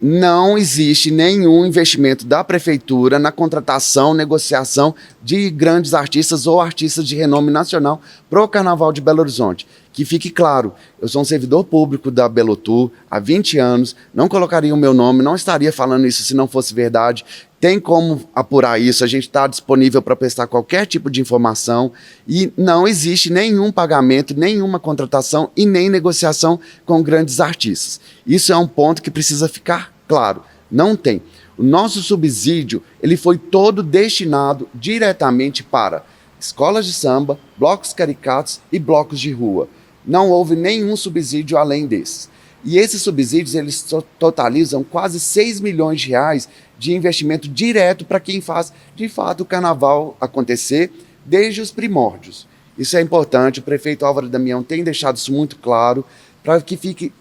Não existe nenhum investimento da prefeitura na contratação, negociação de grandes artistas ou artistas de renome nacional para o Carnaval de Belo Horizonte. Que fique claro, eu sou um servidor público da Belotur há 20 anos, não colocaria o meu nome, não estaria falando isso se não fosse verdade. Tem como apurar isso, a gente está disponível para prestar qualquer tipo de informação e não existe nenhum pagamento, nenhuma contratação e nem negociação com grandes artistas. Isso é um ponto que precisa ficar claro, não tem. O nosso subsídio ele foi todo destinado diretamente para escolas de samba, blocos caricatos e blocos de rua. Não houve nenhum subsídio além desses. E esses subsídios eles totalizam quase 6 milhões de reais de investimento direto para quem faz, de fato, o carnaval acontecer desde os primórdios. Isso é importante, o prefeito Álvaro Damião tem deixado isso muito claro, para que fique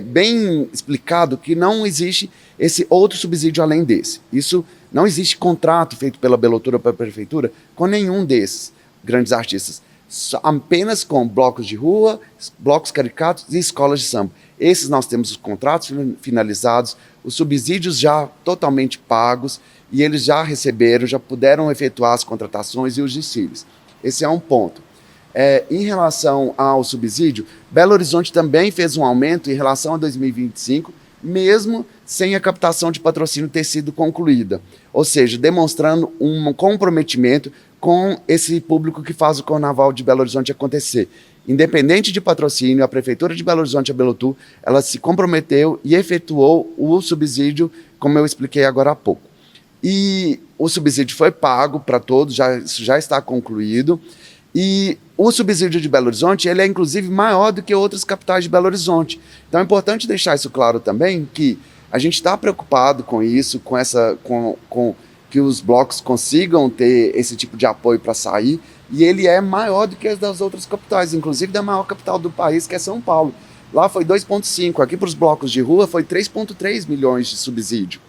bem explicado que não existe esse outro subsídio além desse. Isso não existe contrato feito pela Belotur ou pela prefeitura com nenhum desses grandes artistas. Apenas com blocos de rua, blocos caricatos e escolas de samba. Esses nós temos os contratos finalizados, os subsídios já totalmente pagos e eles já receberam, já puderam efetuar as contratações e os desfiles. Esse é um ponto. Em relação ao subsídio, Belo Horizonte também fez um aumento em relação a 2025, mesmo sem a captação de patrocínio ter sido concluída. Ou seja, demonstrando um comprometimento com esse público que faz o Carnaval de Belo Horizonte acontecer. Independente de patrocínio, a Prefeitura de Belo Horizonte, a Belotur, ela se comprometeu e efetuou o subsídio, como eu expliquei agora há pouco. E o subsídio foi pago para todos, isso já está concluído. E o subsídio de Belo Horizonte ele é, inclusive, maior do que outras capitais de Belo Horizonte. Então é importante deixar isso claro também, que a gente está preocupado com isso, com que os blocos consigam ter esse tipo de apoio para sair, e ele é maior do que as das outras capitais, inclusive da maior capital do país, que é São Paulo. Lá foi 2,5, aqui para os blocos de rua foi 3,3 milhões de subsídio.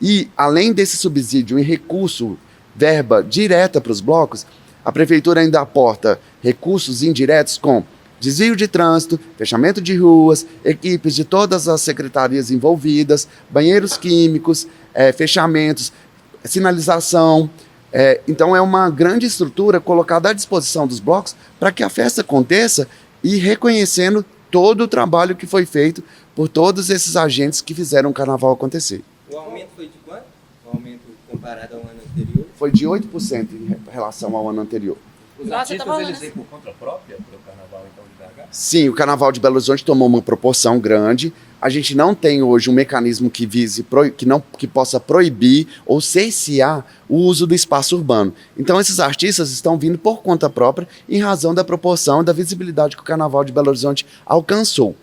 E, além desse subsídio em recurso, verba direta para os blocos, a prefeitura ainda aporta recursos indiretos com desvio de trânsito, fechamento de ruas, equipes de todas as secretarias envolvidas, banheiros químicos, fechamentos, sinalização. Então é uma grande estrutura colocada à disposição dos blocos para que a festa aconteça e reconhecendo todo o trabalho que foi feito por todos esses agentes que fizeram o carnaval acontecer. O aumento foi de quanto? O aumento comparado ao ano anterior? Foi de 8% em relação ao ano anterior. Os artistas, eles vêm por conta própria para o carnaval, então, de BH? Sim, o Carnaval de Belo Horizonte tomou uma proporção grande. A gente não tem hoje um mecanismo que que possa proibir ou cercear o uso do espaço urbano. Então, esses artistas estão vindo por conta própria em razão da proporção e da visibilidade que o Carnaval de Belo Horizonte alcançou.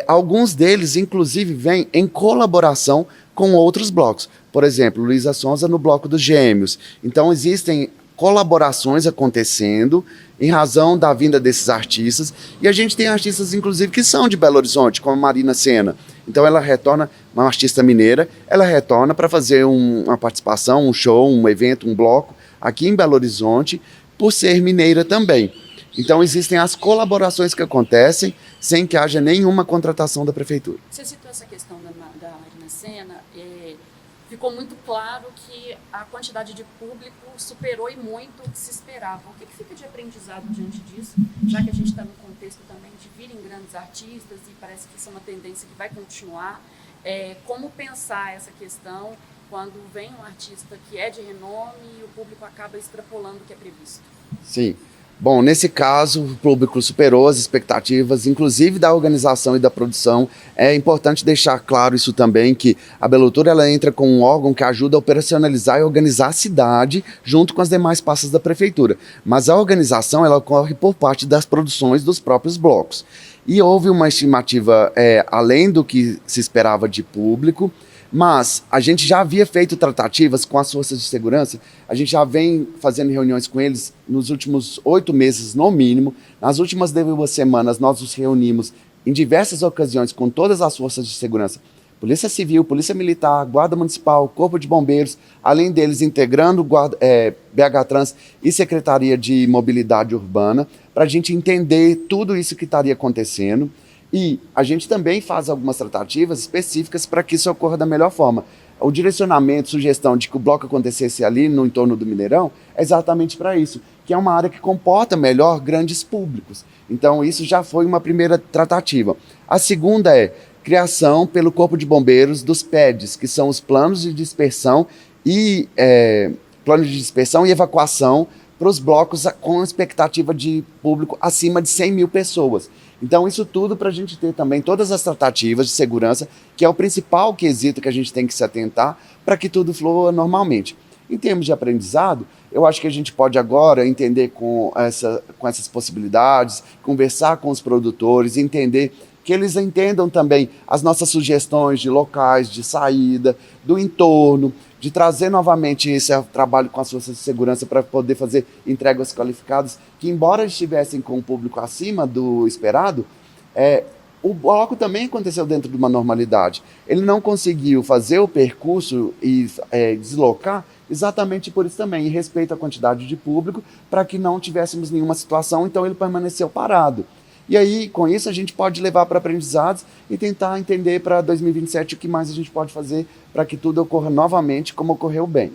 Alguns deles, inclusive, vêm em colaboração com outros blocos. Por exemplo, Luísa Sonza no Bloco dos Gêmeos. Então, existem colaborações acontecendo em razão da vinda desses artistas, e a gente tem artistas, inclusive, que são de Belo Horizonte, como a Marina Sena. Então ela retorna, uma artista mineira, ela retorna para fazer uma participação, um show, um evento, um bloco, aqui em Belo Horizonte, por ser mineira também. Então existem as colaborações que acontecem sem que haja nenhuma contratação da prefeitura. Você citou essa questão da Marina Sena, ficou muito claro que a quantidade de público superou e muito o que se esperava. O que fica de aprendizado diante disso, já que a gente está no contexto também de virem grandes artistas e parece que isso é uma tendência que vai continuar? Como pensar essa questão quando vem um artista que é de renome e o público acaba extrapolando o que é previsto? Sim. Bom, nesse caso, o público superou as expectativas, inclusive da organização e da produção. É importante deixar claro isso também, que a Belotur ela entra com um órgão que ajuda a operacionalizar e organizar a cidade junto com as demais pastas da prefeitura. Mas a organização ela ocorre por parte das produções dos próprios blocos. E houve uma estimativa além do que se esperava de público, mas a gente já havia feito tratativas com as forças de segurança, a gente já vem fazendo reuniões com eles nos últimos 8 meses, no mínimo. Nas últimas 2 semanas, nós nos reunimos em diversas ocasiões com todas as forças de segurança, Polícia Civil, Polícia Militar, Guarda Municipal, Corpo de Bombeiros, além deles integrando BH Trans e Secretaria de Mobilidade Urbana, para a gente entender tudo isso que estaria acontecendo. E a gente também faz algumas tratativas específicas para que isso ocorra da melhor forma. O direcionamento, sugestão de que o bloco acontecesse ali no entorno do Mineirão é exatamente para isso, que é uma área que comporta melhor grandes públicos. Então isso já foi uma primeira tratativa. A segunda é criação pelo Corpo de Bombeiros dos PEDs, que são os planos de dispersão e evacuação para os blocos com expectativa de público acima de 100 mil pessoas. Então, isso tudo para a gente ter também todas as tratativas de segurança, que é o principal quesito que a gente tem que se atentar para que tudo flua normalmente. Em termos de aprendizado, eu acho que a gente pode agora entender com essas possibilidades, conversar com os produtores, entender que eles entendam também as nossas sugestões de locais, de saída, do entorno, de trazer novamente esse trabalho com as forças de segurança para poder fazer entregas qualificadas, que embora estivessem com o público acima do esperado, o bloco também aconteceu dentro de uma normalidade. Ele não conseguiu fazer o percurso e deslocar exatamente por isso também, em respeito à quantidade de público, para que não tivéssemos nenhuma situação, então ele permaneceu parado. E aí, com isso, a gente pode levar para aprendizados e tentar entender para 2027 o que mais a gente pode fazer para que tudo ocorra novamente como ocorreu bem.